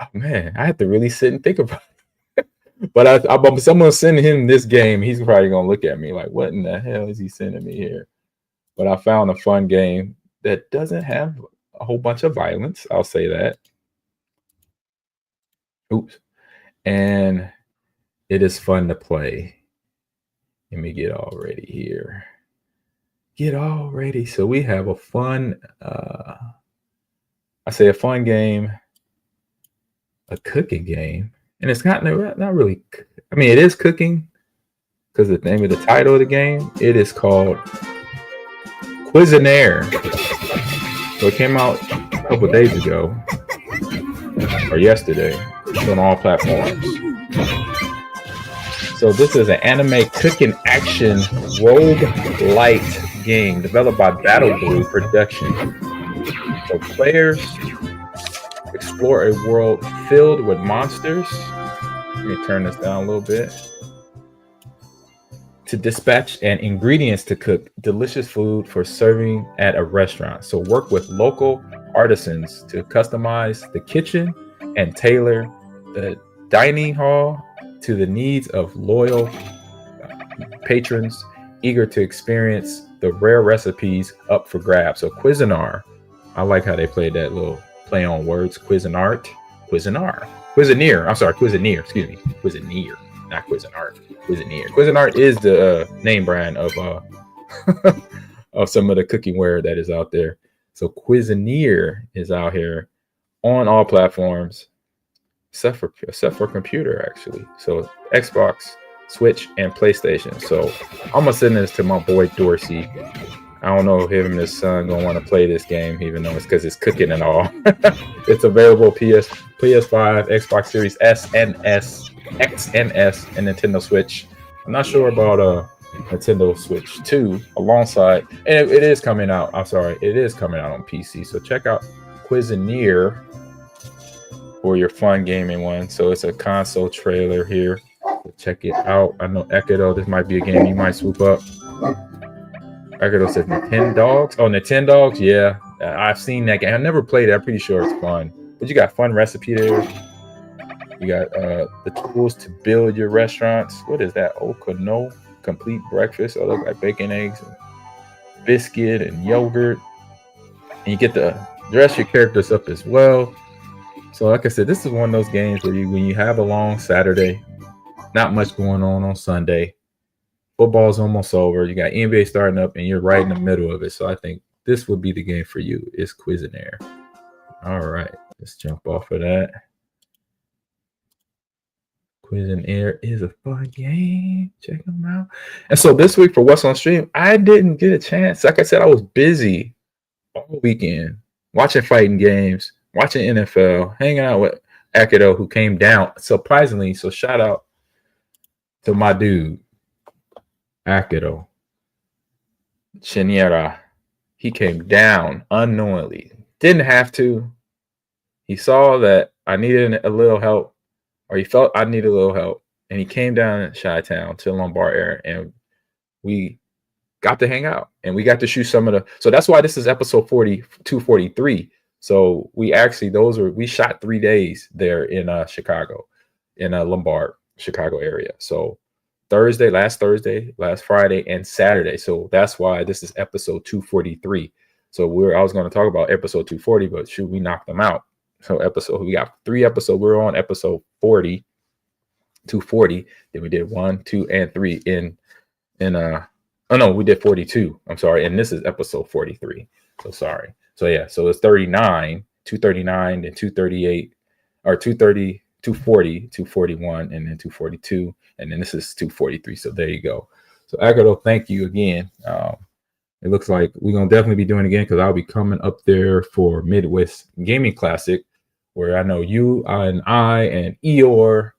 oh, man, I have to really sit and think about it. But I'm someone sending him this game. He's probably going to look at me like, what in the hell is he sending me here? But I found a fun game that doesn't have a whole bunch of violence. I'll say that. Oops. And it is fun to play. Let me get all ready here. Get all ready. So we have a fun, I say a fun game, a cooking game. And it's not really, I mean, it is cooking because the name of the title of the game, it is called Cuisineer. So it came out a couple days ago or yesterday. It's on all platforms. So this is an anime cooking action roguelite game developed by Battle Blue Production. So players explore a world filled with monsters. Let me turn this down a little bit. To dispatch and ingredients to cook delicious food for serving at a restaurant. So work with local artisans to customize the kitchen and tailor the dining hall to the needs of loyal patrons eager to experience the rare recipes up for grabs. So Cuisineer, I like how they played that little play on words. Cuisineer, excuse me. Cuisineer, not Cuisineer. Cuisineer is the name brand of of some of the cooking-ware that is out there. So Cuisineer is out here on all platforms, except for computer, actually. So Xbox, Switch, and PlayStation. So I'm gonna send this to my boy Dorsey. I don't know if him and his son gonna want to play this game, even though it's because it's cooking and all. It's available PS5, Xbox Series S and S, X and S, and Nintendo Switch. I'm not sure about Nintendo Switch 2 alongside, and it is coming out. I'm sorry, it is coming out on PC. So check out Cuisineer for your fun gaming one. So it's a console trailer here. So check it out. I know Ekedo, this might be a game you might swoop up. Ekedo says Nintendogs. Oh, Nintendogs, yeah. I've seen that game. I never played it. I'm pretty sure it's fun. But you got fun recipe there. You got the tools to build your restaurants. What is that? Okano complete breakfast. Oh, look like bacon, eggs, and biscuit, and yogurt. And you get to dress your characters up as well. So like I said, this is one of those games where when you have a long Saturday, not much going on Sunday, football's almost over, you got NBA starting up, and you're right in the middle of it. So I think this would be the game for you. It's Cuisineer. All right, let's jump off of that. Cuisineer is a fun game. Check them out. And so this week for What's on Stream, I didn't get a chance. Like I said, I was busy all weekend watching fighting games, watching NFL, hanging out with Ekedo, who came down surprisingly. So shout out to my dude, Ekedo Chiniera. He came down unknowingly. Didn't have to. He saw that I needed a little help, or he felt I needed a little help, and he came down in Chi-Town to Lombardi area, and we got to hang out, and we got to shoot some of the. So that's why this is episode 243. So we actually we shot 3 days there in Chicago, in Lombard, Chicago area. So last Thursday, last Friday, and Saturday. So that's why this is episode 243. So I was going to talk about episode 240, but shoot, we knocked them out. So we got 3 episodes. We're on episode 240. Then we did 1, 2, and 3 we did 42. I'm sorry. And this is episode 43. So sorry. So yeah, so it's 39 239, then 238, or 230, 240, 241, and then 242, and then this is 243. So there you go. So Agado, thank you again. It looks like we're gonna definitely be doing it again because I'll be coming up there for Midwest Gaming Classic, where I know you and I and Eeyore.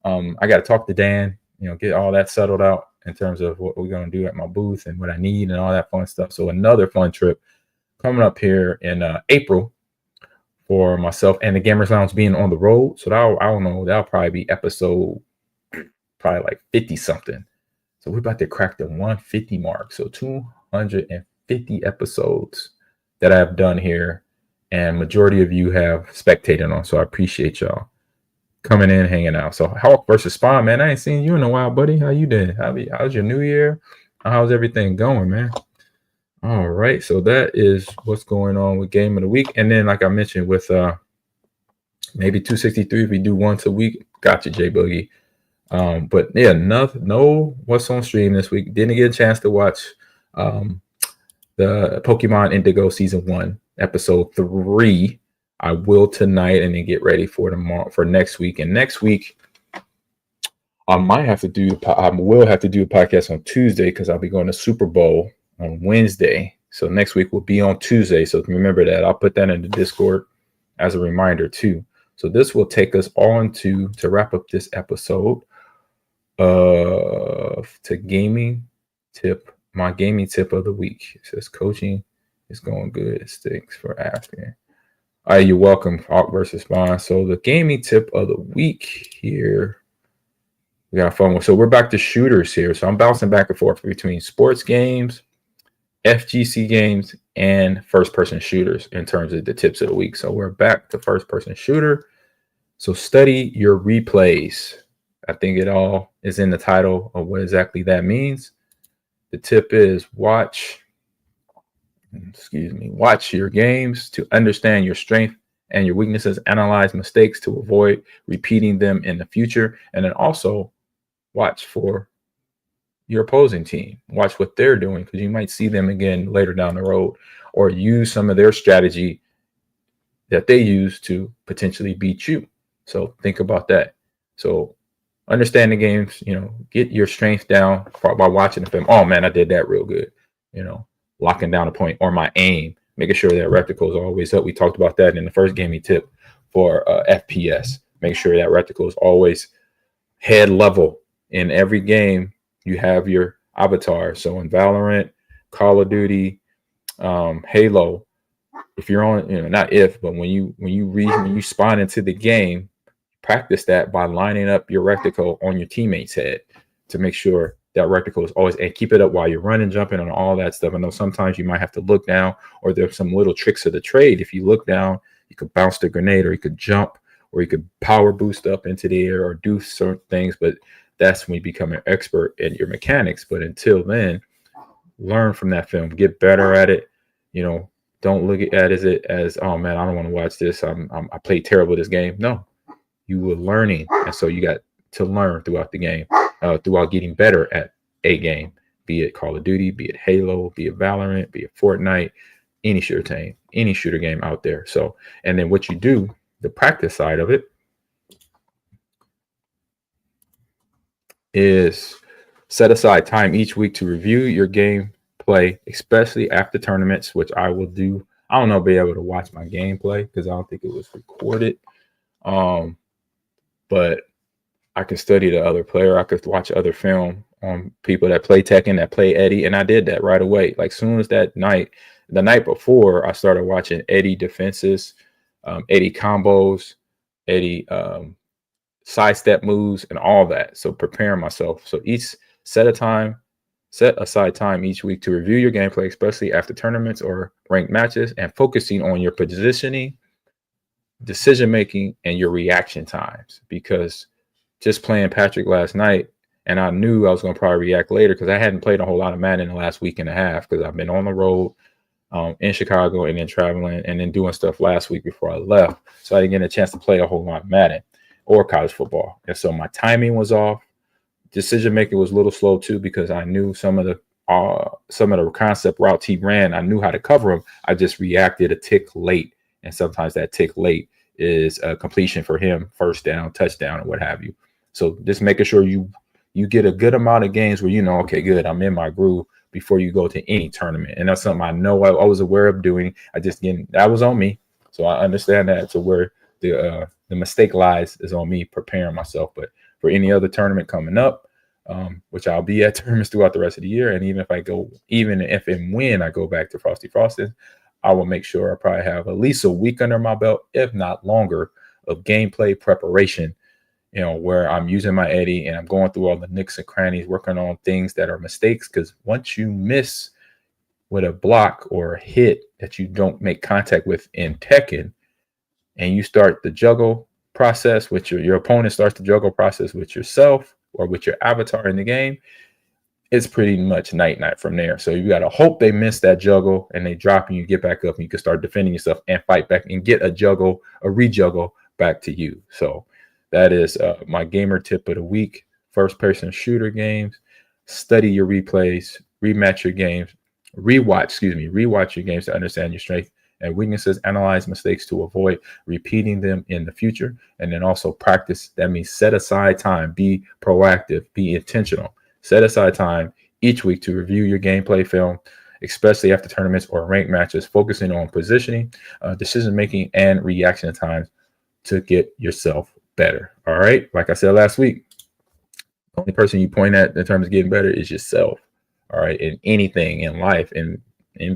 I got to talk to Dan, get all that settled out in terms of what we're gonna do at my booth and what I need and all that fun stuff. So another fun trip coming up here in April for myself and the Gamers Lounge being on the road. So I don't know, that'll probably be episode probably like 50 something. So we're about to crack the 150 mark. So 250 episodes that I've done here, and majority of you have spectated on. So I appreciate y'all coming in, hanging out. So Hawk versus Spawn, man, I ain't seen you in a while, buddy. How you doing? How's your new year? How's everything going, man? All right, so that is what's going on with Game of the Week. And then, like I mentioned, with maybe 263, if we do once a week. Gotcha, J Boogie. But yeah, no what's on stream this week. Didn't get a chance to watch the Pokemon Indigo Season 1, Episode 3. I will tonight, and then get ready for tomorrow for next week. And next week, I will have to do a podcast on Tuesday because I'll be going to Super Bowl on Wednesday. So next week will be on Tuesday. So remember that. I'll put that in the Discord as a reminder too. So this will take us on to wrap up this episode to gaming tip. My gaming tip of the week. It says coaching is going good. Thanks for asking. All right, you're welcome. Hawk versus Spawn. So the gaming tip of the week here. We got fun. So we're back to shooters here. So I'm bouncing back and forth between sports games, FGC games, and first-person shooters in terms of the tips of the week. So we're back to first-person shooter. So study your replays. I think it all is in the title of what exactly that means. The tip is watch your games to understand your strength and your weaknesses, analyze mistakes to avoid repeating them in the future, and then also watch for your opposing team. Watch what they're doing because you might see them again later down the road, or use some of their strategy that they use to potentially beat you. So think about that. So understand the games, get your strength down by watching the film. Oh man, I did that real good. Locking down a point, or my aim, making sure that reticle is always up. We talked about that in the first gaming tip for FPS. Make sure that reticle is always head level. In every game, you have your avatar. So in Valorant, Call of Duty, Halo, if you're on, not if, but when you spawn into the game, practice that by lining up your reticle on your teammate's head to make sure that reticle is always, and keep it up while you're running, jumping, and all that stuff. I know sometimes you might have to look down, or there's some little tricks of the trade. If you look down, you could bounce the grenade, or you could jump, or you could power boost up into the air, or do certain things. But that's when you become an expert in your mechanics. But until then, learn from that film, get better at it. Don't look at it as, oh man, I don't want to watch this. I played terrible this game. No, you were learning, and so you got to learn throughout the game, throughout getting better at a game, be it Call of Duty, be it Halo, be it Valorant, be it Fortnite, any shooter game out there. So, and then what you do, the practice side of it, is set aside time each week to review your gameplay, especially after tournaments, which I will do. I don't know, be able to watch my gameplay because I don't think it was recorded. But I could study the other player. I could watch other film on people that play Tekken, that play Eddie, and I did that right away. Like soon as the night before, I started watching Eddie defenses, Eddie combos, Eddie sidestep moves, and all that. So preparing myself. So each set aside time each week to review your gameplay, especially after tournaments or ranked matches, and focusing on your positioning, decision making, and your reaction times. Because just playing Patrick last night, and I knew I was going to probably react later because I hadn't played a whole lot of Madden in the last week and a half because I've been on the road in Chicago and then traveling and then doing stuff last week before I left. So I didn't get a chance to play a whole lot of Madden or college football. And so my timing was off. Decision making was a little slow too because I knew some of the concept routes he ran. I knew how to cover them. I just reacted a tick late And sometimes that tick late is a completion for him, first down, touchdown, or what have you. So just making sure you get a good amount of games where okay, good, I'm in my groove before you go to any tournament. And that's something I know I was aware of doing. That was on me. So I understand that, to where the mistake lies is on me preparing myself. But for any other tournament coming up, which I'll be at tournaments throughout the rest of the year, and even if and when I go back to Frosty Faustings, I will make sure I probably have at least a week under my belt, if not longer, of gameplay preparation, where I'm using my Eddie and I'm going through all the nicks and crannies, working on things that are mistakes. Because once you miss with a block or a hit that you don't make contact with in Tekken, and you start the juggle process with your opponent starts the juggle process with yourself or with your avatar in the game, it's pretty much night from there. So you got to hope they miss that juggle and they drop and you get back up and you can start defending yourself and fight back and get a rejuggle back to you. So that is my gamer tip of the week. First person shooter games, study your replays, rewatch your games to understand your strengths and weaknesses, analyze mistakes to avoid repeating them in the future, and then also practice. That means set aside time, be proactive, be intentional. Set aside time each week to review your gameplay film, especially after tournaments or ranked matches, focusing on positioning, decision-making, and reaction times to get yourself better. All right. Like I said last week, the only person you point at in terms of getting better is yourself. All right. In anything in life, in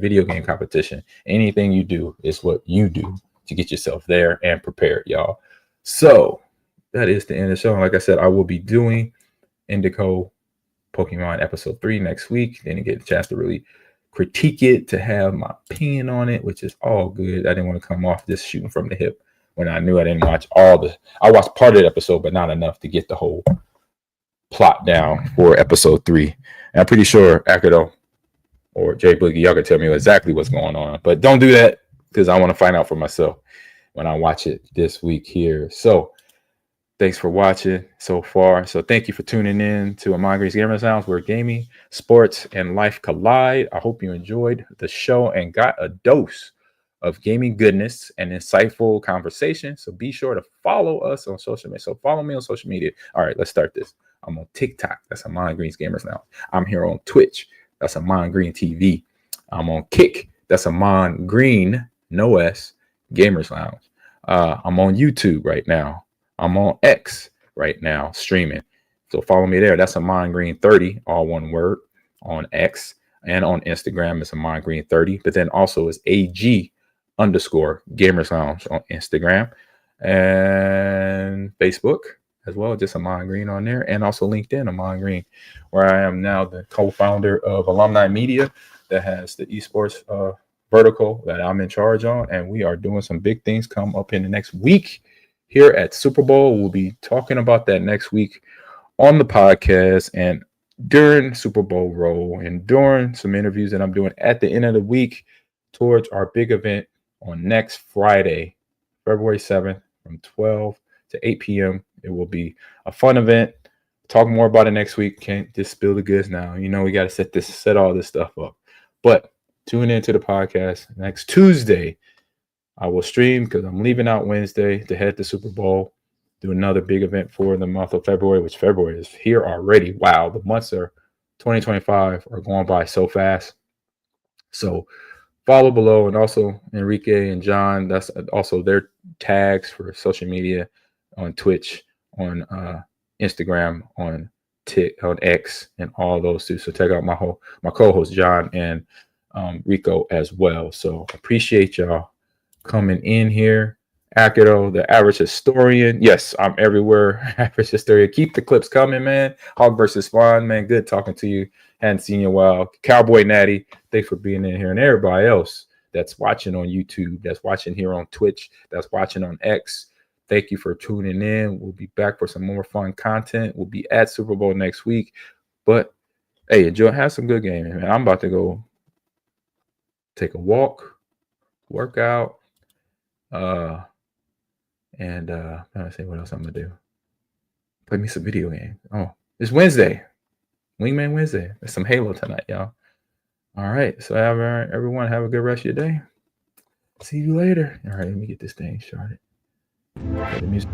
video game competition, anything you do is what you do to get yourself there and prepared, y'all. So that is the end of the show. And like I said, I will be doing Indigo Pokemon episode 3 next week. Then you get a chance to really critique it, to have my opinion on it, which is all good. I didn't want to come off just shooting from the hip when I knew I didn't watch I watched part of the episode, but not enough to get the whole plot down for episode 3. And I'm pretty sure Akudo or Jay Boogie, y'all can tell me exactly what's going on, but don't do that because I want to find out for myself when I watch it this week here. So thanks for watching so far. So thank you for tuning in to Ahman Green's Gamer Sounds, where gaming, sports, and life collide. I hope you enjoyed the show and got a dose of gaming goodness and insightful conversation. So be sure to follow us on social media. So follow me on social media. All right, let's start this. I'm on TikTok. That's Ahman Green's Gamer Sounds. I'm here on Twitch. That's Ahman Green TV. I'm on Kick. That's Ahman Green, no S, Gamers Lounge. I'm on YouTube right now. I'm on X right now, streaming. So follow me there. That's Ahman Green 30, all one word, on X. And on Instagram, it's Ahman Green 30. But then also it's AG_Gamers Lounge on Instagram and Facebook as well, just Ahman Green on there, and also LinkedIn, Ahman Green, where I am now the co-founder of Alumni Media that has the esports vertical that I'm in charge on, and we are doing some big things come up in the next week here at Super Bowl. We'll be talking about that next week on the podcast and during Super Bowl roll and during some interviews that I'm doing at the end of the week towards our big event on next Friday, February 7th from 12 to 8 p.m. It will be a fun event. Talk more about it next week. Can't just spill the goods now. We got to set all this stuff up. But tune into the podcast next Tuesday. I will stream because I'm leaving out Wednesday to head to Super Bowl, do another big event for the month of February, which February is here already. Wow, the months are 2025 are going by so fast. So follow below, and also Enrique and John. That's also their tags for social media on Twitch, on Instagram, on X, and all those too. So check out my co-host John and Rico as well. So appreciate y'all coming in here. Akudo, the average historian. Yes, I'm everywhere. Average historian. Keep the clips coming, man. Hog versus Spawn, man. Good talking to you. Hadn't seen you in a while. Cowboy Natty, thanks for being in here. And everybody else that's watching on YouTube, that's watching here on Twitch, that's watching on X, thank you for tuning in. We'll be back for some more fun content. We'll be at Super Bowl next week. But, hey, enjoy. Have some good gaming, man. I'm about to go take a walk, work out, and I'm trying to say what else I'm gonna do. Play me some video game. Oh, it's Wednesday, Wingman Wednesday. There's some Halo tonight, y'all. All right, so everyone have a good rest of your day. See you later. All right, let me get this thing started. Okay, the music.